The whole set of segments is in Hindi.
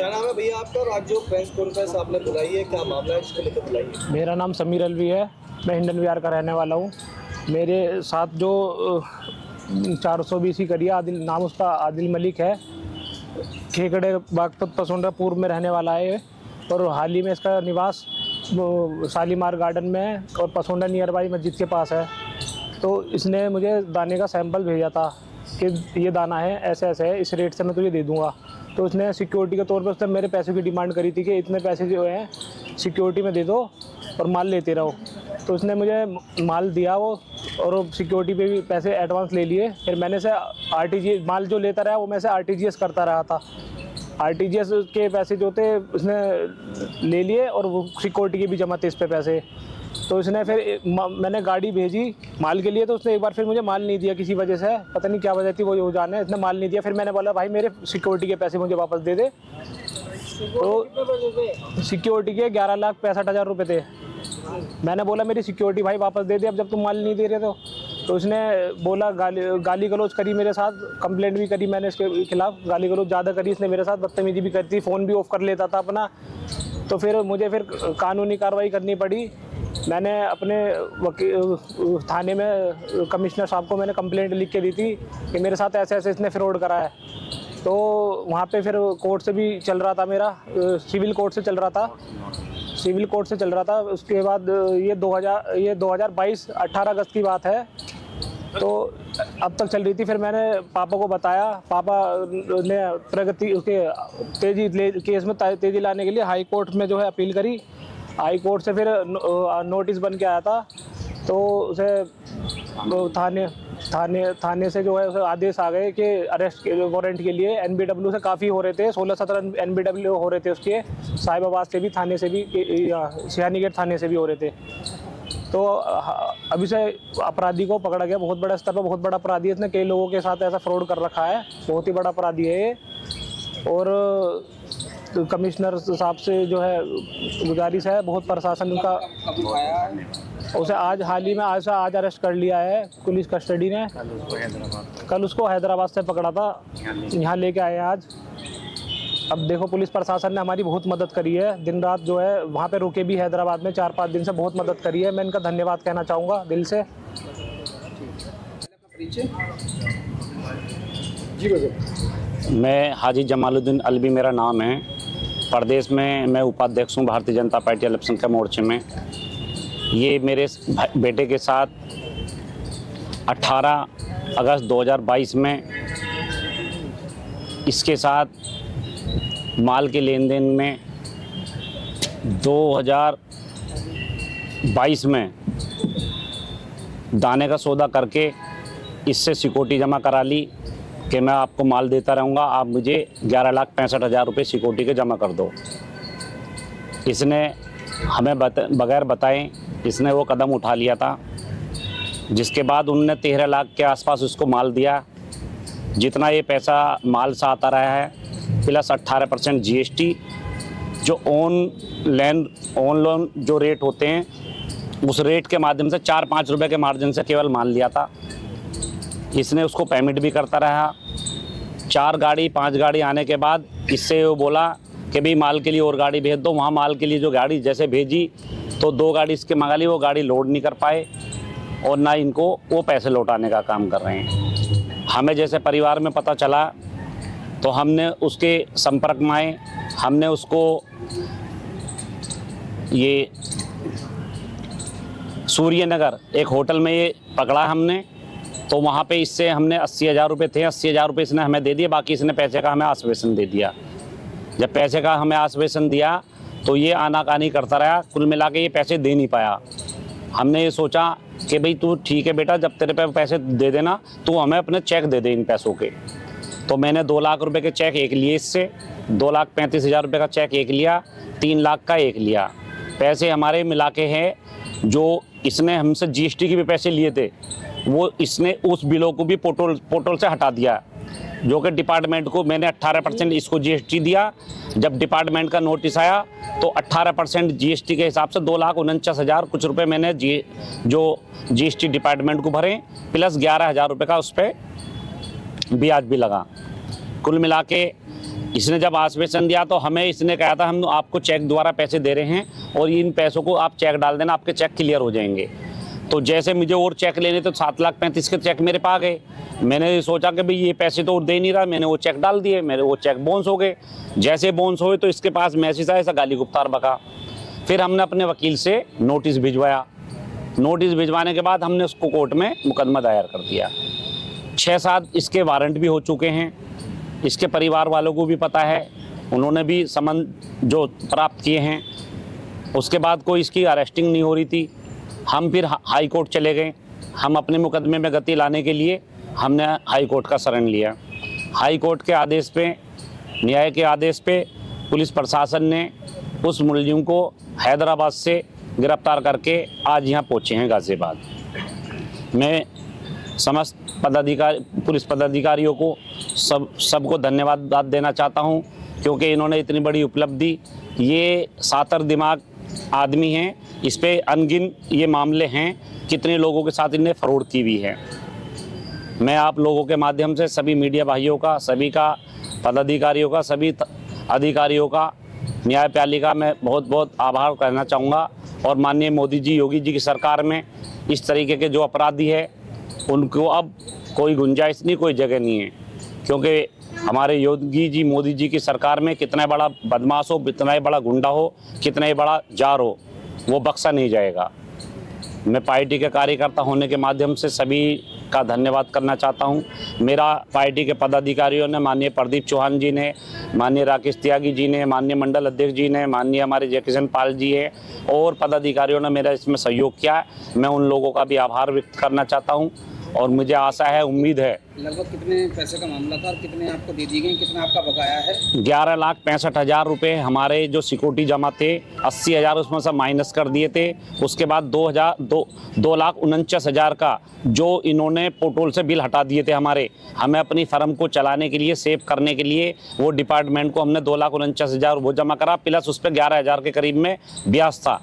क्या नाम है भैया आपका? और आज जो प्रेस कॉन्फ्रेंस आपने बुलाई है, क्या मामला है, इसको लेकर बुलाई है? मेरा नाम समीर अलवी है। मैं हिंडन विहार का रहने वाला हूँ। मेरे साथ जो 420 की करी है, आदिल नाम उसका आदिल मलिक है। खेकड़े बागपत पसोंडा पूर्व में रहने वाला है और हाल ही में इसका निवास वो शालीमार गार्डन में है और पसोंडा नियर बाई मस्जिद के पास है। तो इसने मुझे दाने का सैंपल भेजा था कि ये दाना है, ऐसे ऐसे है, इस रेट से मैं तुझे दे दूँगा। तो उसने सिक्योरिटी के तौर पर उसने मेरे पैसों की डिमांड करी थी कि इतने पैसे जो हैं सिक्योरिटी में दे दो और माल लेते रहो। तो उसने मुझे माल दिया वो, और सिक्योरिटी पे भी पैसे एडवांस ले लिए। फिर मैंने से आरटीजीएस माल जो लेता रहा वो मैं से आरटीजीएस करता रहा था। आरटीजीएस के पैसे जो थे उसने ले लिए और वो सिक्योरिटी के भी जमा थे इस पे पैसे। तो इसने फिर मैंने गाड़ी भेजी माल के लिए, तो उसने एक बार फिर मुझे माल नहीं दिया किसी वजह से, पता नहीं क्या वजह थी, वो जाने इसने माल नहीं दिया। फिर मैंने बोला भाई मेरे सिक्योरिटी के पैसे मुझे वापस दे दे। तो सिक्योरिटी के 11,65,000 रुपये थे। मैंने बोला मेरी सिक्योरिटी भाई वापस दे दे अब जब तुम माल नहीं दे रहे तो उसने बोला गाली गलौज करी मेरे साथ, कंप्लेंट भी करी मैंने इसके खिलाफ, गाली गलौज ज़्यादा करी इसने मेरे साथ, बदतमीजी भी करती, फ़ोन भी ऑफ कर लेता था अपना। तो फिर मुझे कानूनी कार्रवाई करनी पड़ी। मैंने अपने थाने में कमिश्नर साहब को मैंने कंप्लेंट लिख के दी थी कि मेरे साथ ऐसे ऐसे इसने फ्रॉड करा है। तो वहाँ पे फिर कोर्ट से भी चल रहा था मेरा, सिविल कोर्ट से चल रहा था। उसके बाद ये 2022 18 अगस्त की बात है। तो अब तक चल रही थी। फिर मैंने पापा को बताया, पापा ने प्रगति उसके केस में तेज़ी लाने के लिए हाई कोर्ट में जो है अपील करी। हाई कोर्ट से फिर नोटिस बन के आया था। तो उसे थाने से जो है उसे आदेश आ गए कि अरेस्ट के वारंट के लिए एनबीडब्ल्यू से काफ़ी हो रहे थे, 16-17 एनबीडब्ल्यू हो रहे थे उसके, साहिबाबाद से भी, थाने से भी, सियानी गेट थाने से भी हो रहे थे। तो अभी से अपराधी को पकड़ा गया, बहुत बड़ा स्तर पर, बहुत बड़ा अपराधी है। इसने कई लोगों के साथ ऐसा फ्रॉड कर रखा है, बहुत ही बड़ा अपराधी है ये। और तो कमिश्नर साहब से जो है गुजारिश है, बहुत प्रशासन का उसे आज हाल ही में आज अरेस्ट कर लिया है पुलिस कस्टडी ने। कल उसको हैदराबाद से पकड़ा था, यहाँ लेके आए हैं आज। अब देखो पुलिस प्रशासन ने हमारी बहुत मदद करी है, दिन रात जो है वहाँ पे रुके भी हैदराबाद में 4-5 दिन से, बहुत मदद करी है। मैं इनका धन्यवाद कहना चाहूँगा दिल से। मैं हाजी जमालुद्दीन अलवी मेरा नाम है। प्रदेश में मैं उपाध्यक्ष हूँ भारतीय जनता पार्टी अल्पसंख्यक मोर्चे में। ये मेरे बेटे के साथ 18 अगस्त 2022 में इसके साथ माल के लेन देन में 2022 में दाने का सौदा करके इससे सिक्योरिटी जमा करा ली कि मैं आपको माल देता रहूँगा, आप मुझे 11,65,000 रुपये सिक्योरिटी के जमा कर दो। इसने हमें बगैर बताए इसने वो कदम उठा लिया था, जिसके बाद उन्होंने 13 लाख के आसपास उसको माल दिया। जितना ये पैसा माल से आता रहा है प्लस 18% जीएसटी, जो ऑन लोन जो रेट होते हैं उस रेट के माध्यम से 4-5 रुपये के मार्जिन से केवल माल लिया था। इसने उसको पेमेंट भी करता रहा। 4 गाड़ी 5 गाड़ी आने के बाद इससे वो बोला कि भाई माल के लिए और गाड़ी भेज दो। वहाँ माल के लिए जो गाड़ी जैसे भेजी तो 2 गाड़ी इसके मंगा ली, वो गाड़ी लोड नहीं कर पाए और ना इनको वो पैसे लौटाने का काम कर रहे हैं। हमें जैसे परिवार में पता चला तो हमने उसके संपर्क में आए। हमने उसको ये सूर्यनगर एक होटल में ये पकड़ा हमने। तो वहाँ पे इससे हमने 80,000 रुपये थे, 80,000 रुपये इसने हमें दे दिए, बाकी इसने पैसे का हमें आश्वासन दे दिया। जब पैसे का हमें आश्वासन दिया तो ये आनाकानी करता रहा, कुल मिला के ये पैसे दे नहीं पाया। हमने ये सोचा कि भाई तू ठीक है बेटा, जब तेरे पे पैसे दे देना तो हमें अपने चेक दे दे इन पैसों के। तो मैंने 2 लाख रुपए के चेक एक लिए इससे, 2,35,000 रुपये का चेक एक लिया, 3 लाख का एक लिया। पैसे हमारे मिला के हैं, जो इसने हमसे जीएसटी के भी पैसे लिए थे वो इसने उस बिलों को भी पोर्टल से हटा दिया, जो कि डिपार्टमेंट को मैंने 18% इसको जीएसटी दिया। जब डिपार्टमेंट का नोटिस आया तो 18% जीएसटी के हिसाब से 2,49,000 कुछ रुपए मैंने जो जीएसटी डिपार्टमेंट को भरे, प्लस 11,000 रुपये का उस पर ब्याज भी लगा। कुल मिला के इसने जब आश्वासन दिया तो हमें इसने कहा था हम आपको चेक द्वारा पैसे दे रहे हैं और इन पैसों को आप चेक डाल देना, आपके चेक क्लियर हो जाएंगे। तो जैसे मुझे और चेक लेने तो 7,35,000 के चेक मेरे पास आ गए। मैंने सोचा कि भाई ये पैसे तो दे नहीं रहा, मैंने वो चेक डाल दिए, मेरे वो चेक बाउंस हो गए। जैसे बाउंस हुए तो इसके पास मैसेज आया, ऐसा गाली गुप्तार बका। फिर हमने अपने वकील से नोटिस भिजवाया। नोटिस भिजवाने के बाद हमने उसको कोर्ट में मुकदमा दायर कर दिया। 6-7 इसके वारंट भी हो चुके हैं। इसके परिवार वालों को भी पता है, उन्होंने भी समन जो प्राप्त किए हैं। उसके बाद कोई इसकी अरेस्टिंग नहीं हो रही थी। हम फिर हाई कोर्ट चले गए। हम अपने मुकदमे में गति लाने के लिए हमने हाई कोर्ट का शरण लिया। हाई कोर्ट के आदेश पे, न्याय के आदेश पे पुलिस प्रशासन ने उस मुलजिम को हैदराबाद से गिरफ्तार करके आज यहाँ पहुँचे हैं गाज़ियाबाद। मैं समस्त पुलिस पदाधिकारियों को सबको धन्यवाद देना चाहता हूं, क्योंकि इन्होंने इतनी बड़ी उपलब्धि, ये सातर दिमाग आदमी हैं, इस पे अनगिन ये मामले हैं, कितने लोगों के साथ इन्हें फ्रॉड की हुई है। मैं आप लोगों के माध्यम से सभी मीडिया भाइयों का, सभी का पदाधिकारियों का, सभी अधिकारियों का, न्यायपालिका में बहुत बहुत आभार करना चाहूँगा। और माननीय मोदी जी, योगी जी की सरकार में इस तरीके के जो अपराधी है उनको अब कोई गुंजाइश नहीं, कोई जगह नहीं है, क्योंकि हमारे योगी जी, मोदी जी की सरकार में कितना बड़ा बदमाश हो, कितना ही बड़ा गुंडा हो, कितना ही बड़ा जार हो, वो बख्शा नहीं जाएगा। मैं पार्टी के कार्यकर्ता होने के माध्यम से सभी का धन्यवाद करना चाहता हूं। मेरा पार्टी के पदाधिकारियों ने, माननीय प्रदीप चौहान जी ने, माननीय राकेश त्यागी जी ने, माननीय मंडल अध्यक्ष जी ने, माननीय हमारे जयकिशन पाल जी है और पदाधिकारियों ने मेरा इसमें सहयोग किया। मैं उन लोगों का भी आभार व्यक्त करना चाहता हूं और मुझे आशा है, उम्मीद है। लगभग कितने पैसे का मामला था और कितने आपको दे दी गई, कितना आपका बकाया है? 11,65,000 रुपये हमारे जो सिक्योरिटी जमा थे, 80,000 उसमें से माइनस कर दिए थे। उसके बाद 2,49,000 का जो इन्होंने पोर्टल से बिल हटा दिए थे हमारे, हमें अपनी फर्म को चलाने के लिए, सेव करने के लिए, वो डिपार्टमेंट को हमने 2,49,000 वो जमा करा, प्लस उस पर 11,000 के करीब में ब्याज था।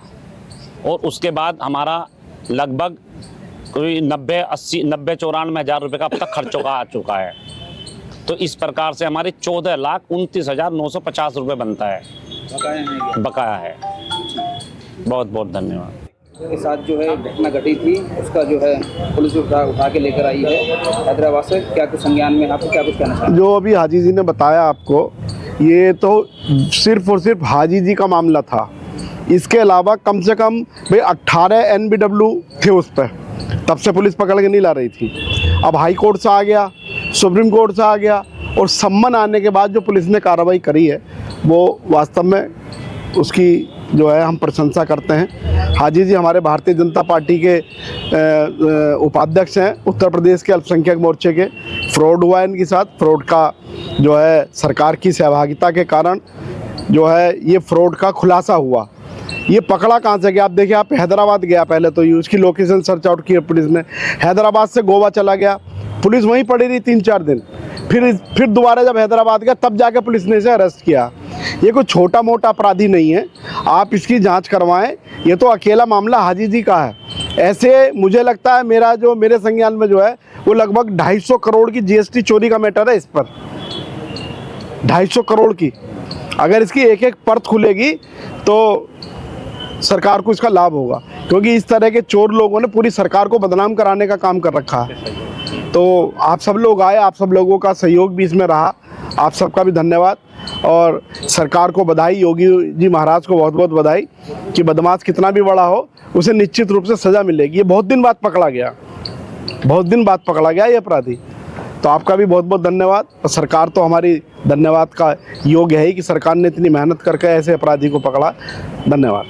और उसके बाद हमारा लगभग कोई 90-94 रुपये का अब तक खर्चों का आ चुका है। तो इस प्रकार से हमारे 14,29,950 रुपये बनता है, बकाया है। बहुत बहुत धन्यवाद। के साथ जो है घटना घटी थी, उसका जो है पुलिस उठा के लेकर आई है हैदराबाद से। क्या कुछ संज्ञान में आपको क्या कुछ कहना चाहिए? जो अभी हाजी जी ने बताया आपको, ये तो सिर्फ और सिर्फ हाजी जी का मामला था। इसके अलावा कम से कम भाई 18 NBW थे उस पर, तब से पुलिस पकड़ के नहीं ला रही थी। अब हाई कोर्ट से आ गया, सुप्रीम कोर्ट से आ गया, और सम्मन आने के बाद जो पुलिस ने कार्रवाई करी है वो वास्तव में उसकी जो है हम प्रशंसा करते हैं। हाजी जी हमारे भारतीय जनता पार्टी के उपाध्यक्ष हैं, उत्तर प्रदेश के अल्पसंख्यक मोर्चे के। फ्रॉड हुआ है इनके साथ, फ्रॉड का जो है सरकार की सहभागिता के कारण जो है ये फ्रॉड का खुलासा हुआ। ये पकड़ा कहाँ से गया? आप देखिए, आप हैदराबाद गया पहले तो, उसकी लोकेशन सर्च आउट की पुलिस ने। हैदराबाद से गोवा चला गया, पुलिस वहीं पड़ी रही 3-4 दिन। फिर दोबारा जब हैदराबाद गया तब जाके पुलिस ने इसे अरेस्ट किया। ये कोई छोटा मोटा अपराधी नहीं है, आप इसकी जांच करवाएं। ये तो अकेला मामला हाजी जी का है। ऐसे मुझे लगता है मेरे संज्ञान में जो है वो लगभग 250 करोड़ की GST चोरी का मैटर है। इस पर 250 करोड़ की अगर इसकी एक एक परत खुलेगी तो सरकार को इसका लाभ होगा, क्योंकि इस तरह के चोर लोगों ने पूरी सरकार को बदनाम कराने का काम कर रखा है। तो आप सब लोग आए, आप सब लोगों का सहयोग भी इसमें रहा, आप सबका भी धन्यवाद। और सरकार को बधाई, योगी जी महाराज को बहुत बहुत बधाई कि बदमाश कितना भी बड़ा हो उसे निश्चित रूप से सज़ा मिलेगी। ये बहुत दिन बाद पकड़ा गया, बहुत दिन बाद पकड़ा गया ये अपराधी। तो आपका भी बहुत बहुत धन्यवाद। और सरकार तो हमारी धन्यवाद का योग्य है कि सरकार ने इतनी मेहनत करके ऐसे अपराधी को पकड़ा। धन्यवाद।